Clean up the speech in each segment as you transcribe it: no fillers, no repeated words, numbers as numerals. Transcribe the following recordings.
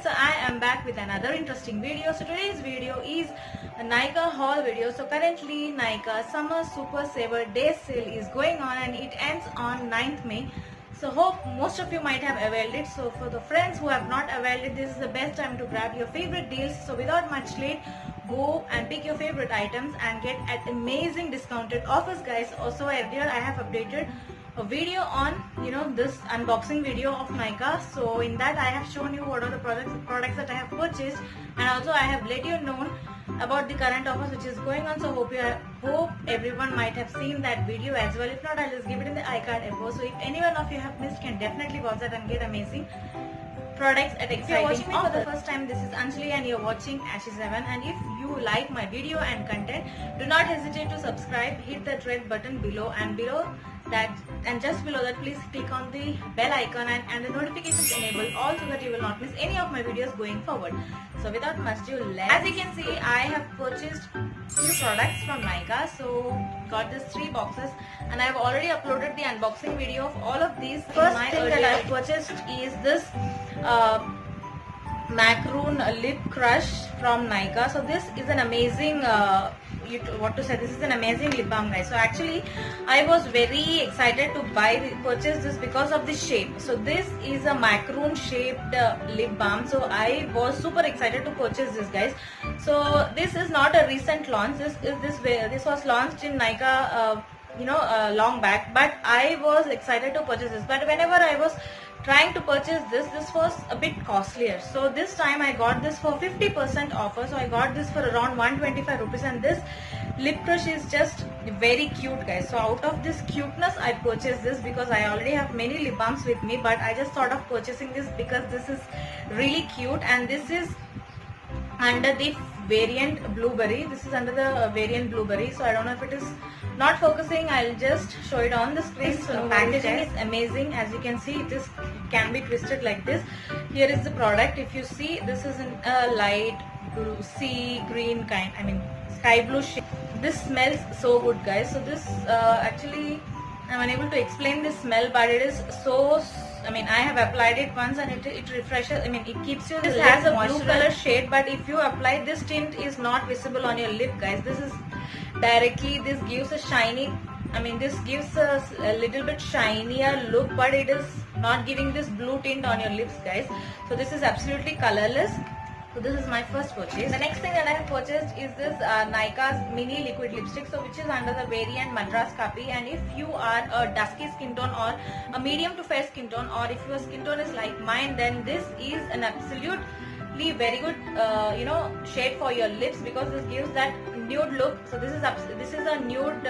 friends, so I am back with another interesting video. So today's video is a Nykaa haul video. So currently Nykaa Summer Super Saver Day Sale is going on and it ends on 9th May. So hope most of you might have availed it. So for the friends who have not availed it, this is the best time to grab your favorite deals. So without much late, go and pick your favorite items and get at amazing discounted offers, guys. Also earlier I have updated a video on this unboxing video of Nykaa. So in that I have shown you what are the products that I have purchased, and also I have let you know about the current offers which is going on. So hope everyone might have seen that video as well. If not, I'll just give it in the iCard above. So if anyone of you have missed, can definitely watch that and get amazing products at exciting. If you're watching me for the first time, this is Anjali and you're watching Ashy7. And if you like my video and content, do not hesitate to subscribe. Hit that red button below, and just below that, please click on the bell icon and the notifications enabled, all so that you will not miss any of my videos going forward. So without much ado, as you can see, I have purchased few products from Nykaa. So got these 3 boxes and I have already uploaded the unboxing video of all of these. First thing that I have purchased is this Macaroon Lip Crush from Nykaa. So this is an amazing this is an amazing lip balm, guys. So actually I was very excited to purchase this because of the shape. So this is a macaroon shaped lip balm. So I was super excited to purchase this, guys. So this is not a recent launch. This was launched in Nykaa long back, but I was excited to purchase this. But whenever I was trying to purchase this was a bit costlier. So this time I got this for 50% offer. So I got this for around 125 rupees, and this lip crush is just very cute, guys. So out of this cuteness, I purchased this because I already have many lip balms with me, but I just thought of purchasing this because this is really cute. And this is under the variant Blueberry. This is under the variant Blueberry. So I don't know if it is not focusing. I'll just show it on the screen. So packaging is amazing. As you can see, it can be twisted like this. Here is the product. If you see, this is in a light blue, sea green kind, sky blue shade. This smells so good, guys. So this actually, I'm unable to explain the smell, but it is so, I have applied it once and it refreshes, it keeps you. This has a blue color shade, but if you apply this tint is not visible on your lip, guys. This is directly, this gives a shiny, this gives us a little bit shinier look, but it is not giving this blue tint on your lips, guys. So this is absolutely colorless. So this is my first purchase. The next thing that I have purchased is this Nykaa's mini liquid lipstick, so which is under the variant Madras Kapi. And if you are a dusky skin tone or a medium to fair skin tone, or if your skin tone is like mine, then this is an absolutely very good shade for your lips, because this gives that nude look. So this is a nude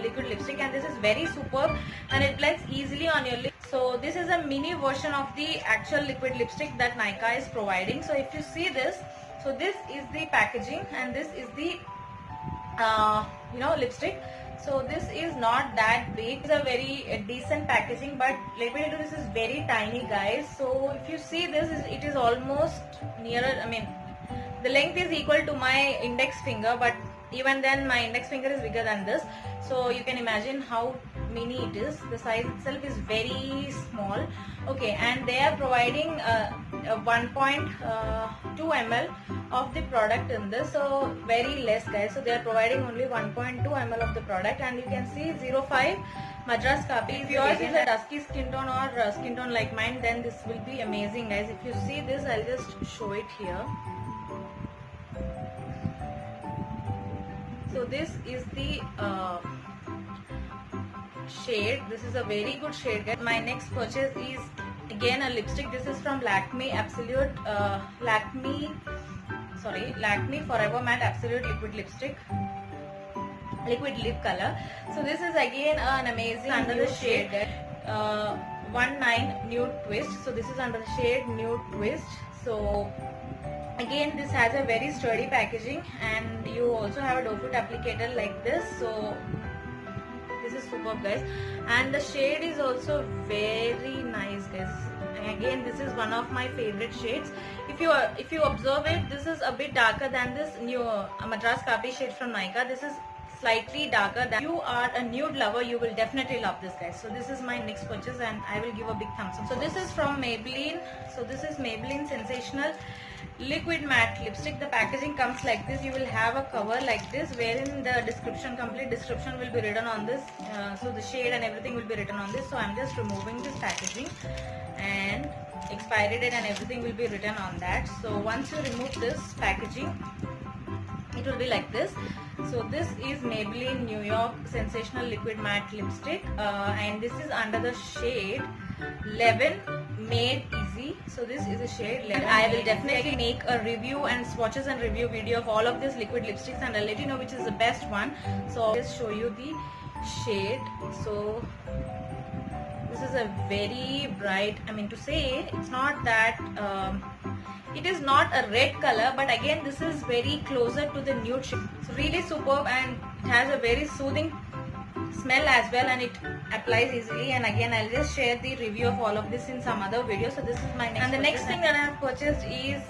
liquid lipstick, and this is very superb and it blends easily on your lips. So this is a mini version of the actual liquid lipstick that Nykaa is providing. So if you see this, so this is the packaging and this is the lipstick. So this is not that big. It's a very decent packaging, but let me tell you, this is very tiny, guys. So if you see this, it is almost nearer, the length is equal to my index finger, but even then my index finger is bigger than this. So you can imagine how mini it is. The size itself is very small. Okay, and they are providing a 1.2 ml of the product in this, so very less, guys. So they are providing only 1.2 ml of the product, and you can see 05 Madras Kapi. If yours is a dusky skin tone or skin tone like mine, then this will be amazing, guys. If you see this, I'll just show it here. So this is the shade. This is a very good shade, guys. My next purchase is again a lipstick. This is from Lakme Lakme Forever Matte Absolute Liquid Lipstick, liquid lip color. So this is again an amazing under the shade 19 Nude Twist. So this is under the shade Nude Twist. So again, this has a very sturdy packaging, and you also have a doe foot applicator like this. So this is superb, guys, and the shade is also very nice, guys. And again, this is one of my favorite shades. If you observe it, this is a bit darker than this new Madras Kapi shade from Nykaa. This is slightly darker. If you are a nude lover, you will definitely love this, guys. So this is my next purchase and I will give a big thumbs up. So this is from Maybelline. So this is Maybelline Sensational Liquid Matte Lipstick. The packaging comes like this. You will have a cover like this, wherein the description, complete description will be written on this. So the shade and everything will be written on this. So I'm just removing this packaging, and expiry date and everything will be written on that. So once you remove this packaging, it will be like this. So this is Maybelline New York Sensational Liquid Matte Lipstick, and this is under the shade 11 Made Easy. So this is a shade 11. I will definitely make a review and swatches and review video of all of these liquid lipsticks, and I'll let you know which is the best one. So I'll just show you the shade. So this is a very bright, I mean to say, it's not that it is not a red color, but again this is very closer to the nude shade. It's really superb, and it has a very soothing smell as well, and it applies easily. And again I'll just share the review of all of this in some other video. So this is my next and the next thing that I have purchased is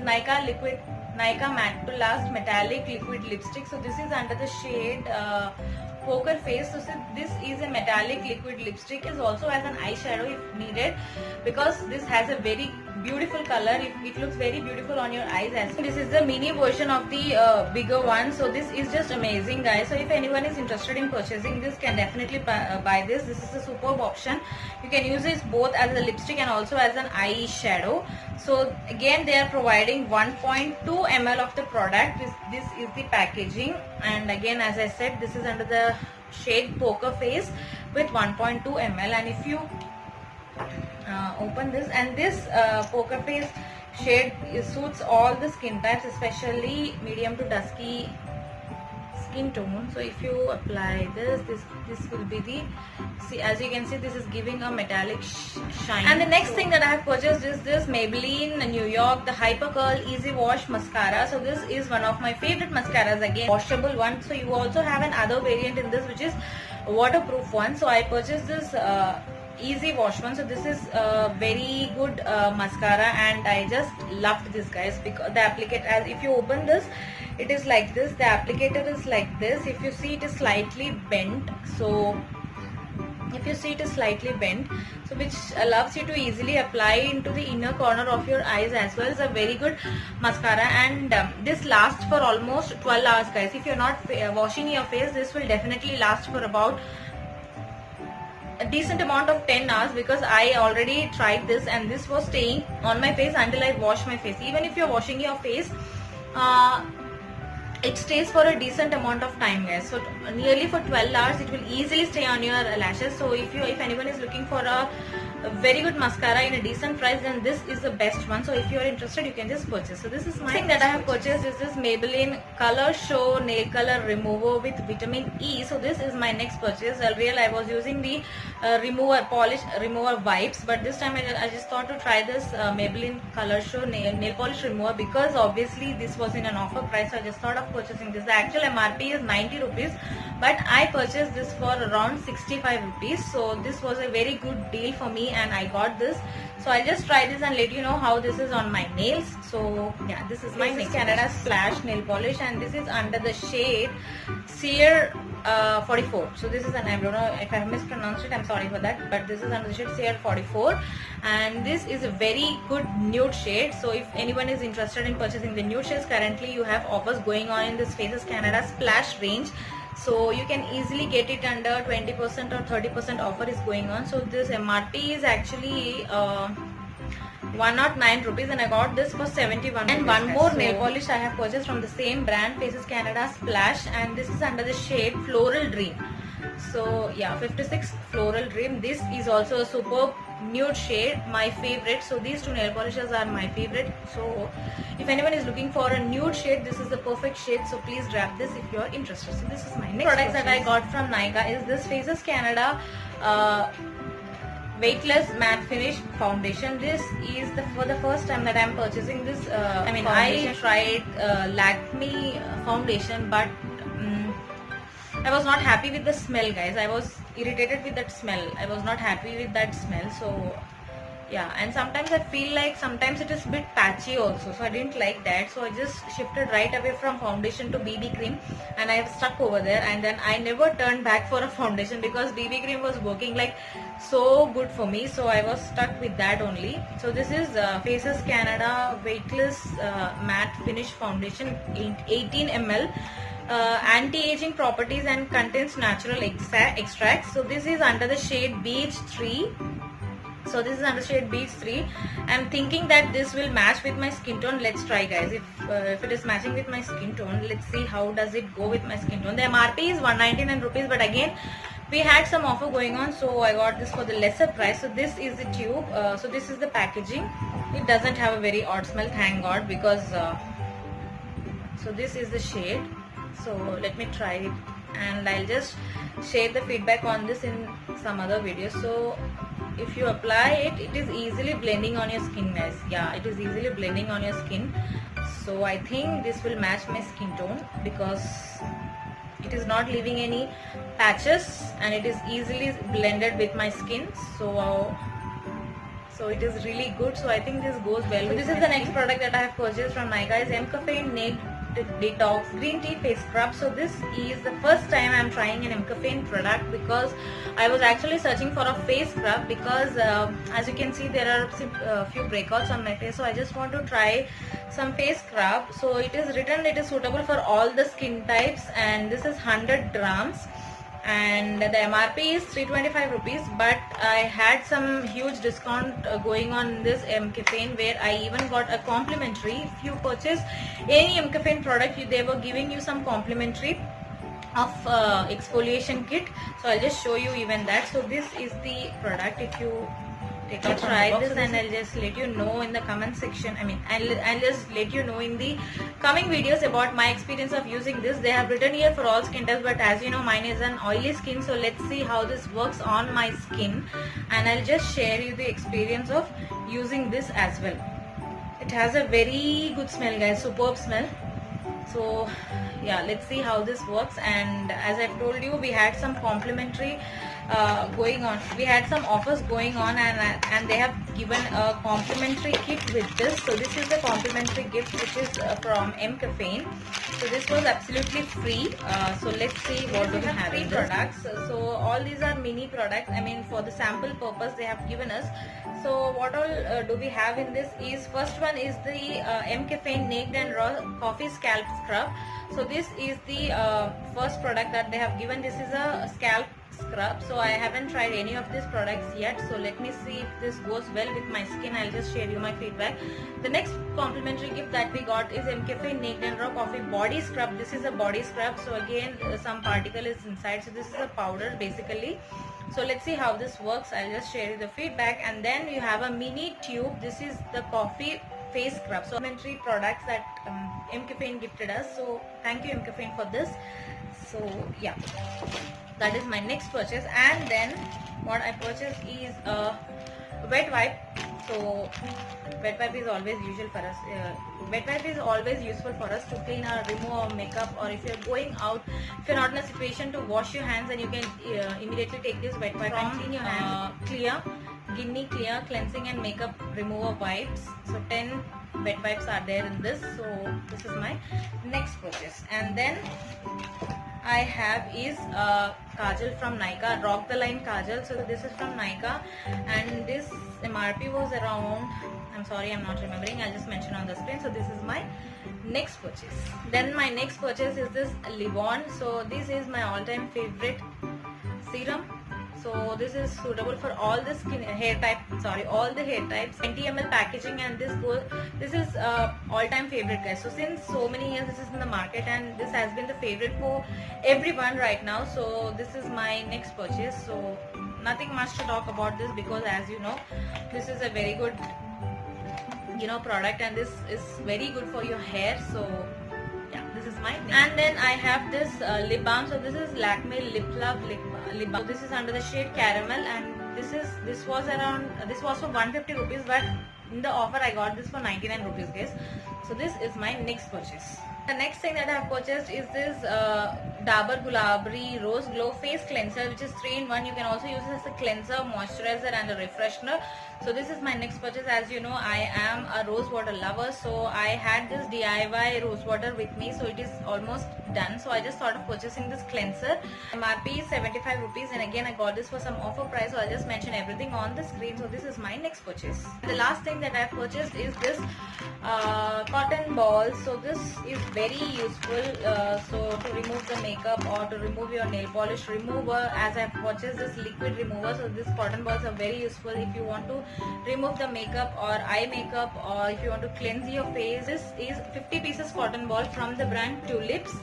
Nykaa Matte to Last Metallic Liquid Lipstick. So this is under the shade Poker Face. So this is a metallic liquid lipstick. Is also as an eyeshadow if needed, because this has a very beautiful color. It looks very beautiful on your eyes as well. This is the mini version of the bigger one. So this is just amazing, guys. So if anyone is interested in purchasing this, can definitely buy this. This is a superb option. You can use this both as a lipstick and also as an eyeshadow. So again they are providing 1.2 ml of the product. This is the packaging, and again as I said, this is under the shade Poker Face with 1.2 ml. And if you open this, and this Poker Face shade suits all the skin types, especially medium to dusky skin tone. So if you apply this will be the, see, as you can see, this is giving a metallic shine. And the next thing that I have purchased is this Maybelline New York, the Hyper Curl Easy Wash Mascara. So this is one of my favorite mascaras, again washable one. So you also have another variant in this, which is a waterproof one. So I purchased this Easy Wash one. So this is a very good mascara, and I just loved this, guys, because the applicator, as if you open this, it is like this. The applicator is like this. If you see, it is slightly bent. So if you see, it is slightly bent, so which allows you to easily apply into the inner corner of your eyes as well. It's a very good mascara, and this lasts for almost 12 hours, guys. If you're not washing your face, this will definitely last for about a decent amount of 10 hours, because I already tried this and this was staying on my face until I wash my face. Even if you're washing your face, it stays for a decent amount of time, guys. So nearly for 12 hours it will easily stay on your lashes. So if anyone is looking for a very good mascara in a decent price, then this is the best one. So if you are interested, you can just purchase. So this is my thing that I have purchased is this Maybelline Color Show Nail Color Remover with Vitamin E. So this is my next purchase. Earlier I was using the polish remover wipes, but this time I just thought to try this Maybelline Color Show nail polish remover, because obviously this was in an offer price. So I just thought of purchasing this. The actual MRP is 90 rupees, but I purchased this for around 65 rupees. So this was a very good deal for me, and I got this. So I'll just try this and let you know how this is on my nails. So yeah, this is my Canada Splash nail polish, and this is under the shade Sear 44. So this is an, I don't know if I have mispronounced it, I'm sorry for that, but this is under the shade Sear 44, and this is a very good nude shade. So if anyone is interested in purchasing the nude shades, currently you have offers going on in this Faces Canada Splash range. So you can easily get it under 20% or 30% offer is going on. So this MRP is actually 109 rupees, and I got this for 71. And one more nail polish I have purchased from the same brand, Faces Canada Splash, and this is under the shade Floral Dream. So yeah, 56 Floral Dream. This is also a superb nude shade, my favorite. So these two nail polishes are my favorite. So if anyone is looking for a nude shade, this is the perfect shade. So please grab this if you are interested. So this is my next product that I got from Nykaa is this Faces Canada Weightless Matte Finish Foundation. This is for the first time that I am purchasing this. I tried Lakme foundation, but I was not happy with the smell, guys. I was irritated with that smell. I was not happy with that smell. So Yeah, and sometimes I feel like sometimes it is a bit patchy also, so I didn't like that, so I just shifted right away from foundation to BB cream, and I have stuck over there, and then I never turned back for a foundation because BB cream was working like so good for me, so I was stuck with that only. So this is Faces Canada Weightless Matte Finish Foundation, 18 ml. Anti-aging properties and contains natural extracts. So this is under the shade Beach 3. So this is under shade Beach 3. I'm thinking that this will match with my skin tone. Let's try, guys. If it is matching with my skin tone, let's see how does it go with my skin tone. The MRP is 199 rupees, but again we had some offer going on, so I got this for the lesser price. So this is the tube. So this is the packaging. It doesn't have a very odd smell, thank God, because so this is the shade. So let me try it, and I'll just share the feedback on this in some other videos. So if you apply it, it is easily blending on your skin, guys. Yeah, it is easily blending on your skin. So I think this will match my skin tone because it is not leaving any patches and it is easily blended with my skin. So it is really good. So I think this goes well. So this is the next product that I have purchased from Nykaa, is M-Caffeine Naked Detox Green Tea Face Scrub. So this is the first time I'm trying an M-Caffeine product because I was actually searching for a face scrub because as you can see there are a few breakouts on my face, so I just want to try some face scrub. So it is written it is suitable for all the skin types, and this is 100 grams and the MRP is 325 rupees, but I had some huge discount going on in this M-Caffeine, where I even got a complimentary. If you purchase any M-Caffeine product, they were giving you some complimentary of exfoliation kit. So I'll just show you even that. So this is the product. If you take a try this, and I'll just let you know in the comment section. I'll just let you know in the coming videos about my experience of using this. They have written here for all skin types, but as you know, mine is an oily skin, so let's see how this works on my skin, and I'll just share you the experience of using this as well. It has a very good smell, guys, superb smell. So yeah, let's see how this works. And as I've told you, we had some complimentary going on. We had some offers going on, and they have given a complimentary kit with this. So this is the complimentary gift, which is from M-Caffeine. So this was absolutely free. So let's see what do we have in products. So all these are mini products. For the sample purpose they have given us. So what all do we have in this is, first one is the M-Caffeine Naked and Raw Coffee Scalp Scrub. So this is the first product that they have given. This is a scalp scrub. So I haven't tried any of these products yet, so let me see if this goes well with my skin. I'll just share you my feedback. The next complimentary gift that we got is M-Caffeine Naked and Raw Coffee Body Scrub. This is a body scrub. So again, some particle is inside. So this is a powder basically. So let's see how this works. I'll just share you the feedback. And then you have a mini tube. This is the coffee face scrub. So complimentary products that M-Caffeine gifted us. So thank you M-Caffeine for this. So yeah, that is my next purchase. And then what I purchased is a wet wipe. So wet wipe is always usual for us. Wet wipe is always useful for us to clean or remove our makeup, or if you're going out, if you're not in a situation to wash your hands, then you can immediately take this wet wipe and clean your hands. Clear, Guinea Clear Cleansing and Makeup Remover Wipes. So 10 wet wipes are there in this. So this is my next purchase. And then I have is kajal from Nykaa, Rock the Line Kajal. So this is from Nykaa, and this MRP was around, I'm sorry, I'm not remembering, I'll just mention on the screen. So this is my next purchase. Then my next purchase is this Livon. So this is my all-time favorite serum. So this is suitable for all the all the hair types. 20 ml packaging, and this is all-time favorite, guys. So since so many years this is in the market, and this has been the favorite for everyone right now. So this is my next purchase. So nothing much to talk about this, because as you know, this is a very good product, and this is very good for your hair. So yeah, this is my thing. And then I have this lip balm. So this is Lakme Lip Love lip balm. So this is under the shade Caramel, and this was for 150 rupees, but in the offer I got this for 99 rupees, guys. So this is my next purchase. The next thing that I have purchased is this Dabur Gulabri Rose Glow Face Cleanser, which is 3-in-1. You can also use it as a cleanser, moisturizer and a refreshener. So this is my next purchase. As you know, I am a rose water lover, so I had this DIY rose water with me, so it is almost done. So I just thought of purchasing this cleanser. MRP is 75 rupees, and again I got this for some offer price, so I'll just mention everything on the screen. So this is my next purchase. The last thing that I have purchased is this cotton ball. So this is very useful, so to remove the makeup or to remove your nail polish remover, as I have purchased this liquid remover. So these cotton balls are very useful if you want to remove the makeup or eye makeup, or if you want to cleanse your face. This is 50 pieces cotton ball from the brand Tulips.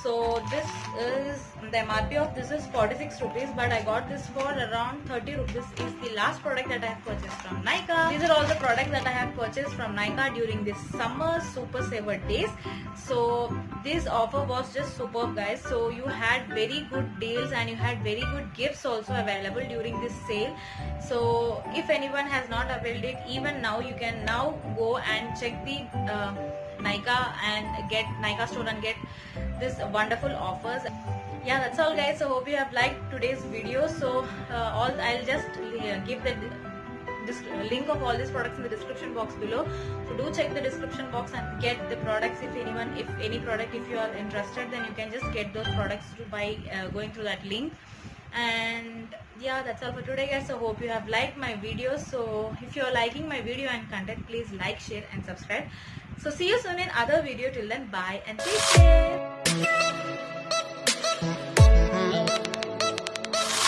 So this is the MRP of this is 46 rupees, but I got this for around 30 rupees. This is the last product that I have purchased from Nykaa. These are all the products that I have purchased from Nykaa during this summer super saver days. So this offer was just superb, guys. So you had very good deals and you had very good gifts also available during this sale. So if anyone has not availed it, even now you can now go and check the Nykaa and get Nykaa store and get this wonderful offers. Yeah, that's all, guys. So hope you have liked today's video. So I'll just give the link of all these products in the description box below. So do check the description box and get the products. If any product, if you are interested, then you can just get those products by going through that link. And yeah, that's all for today, guys. So hope you have liked my video. So if you are liking my video and content, please like, share and subscribe. So see you soon in other video. Till then, bye and take care.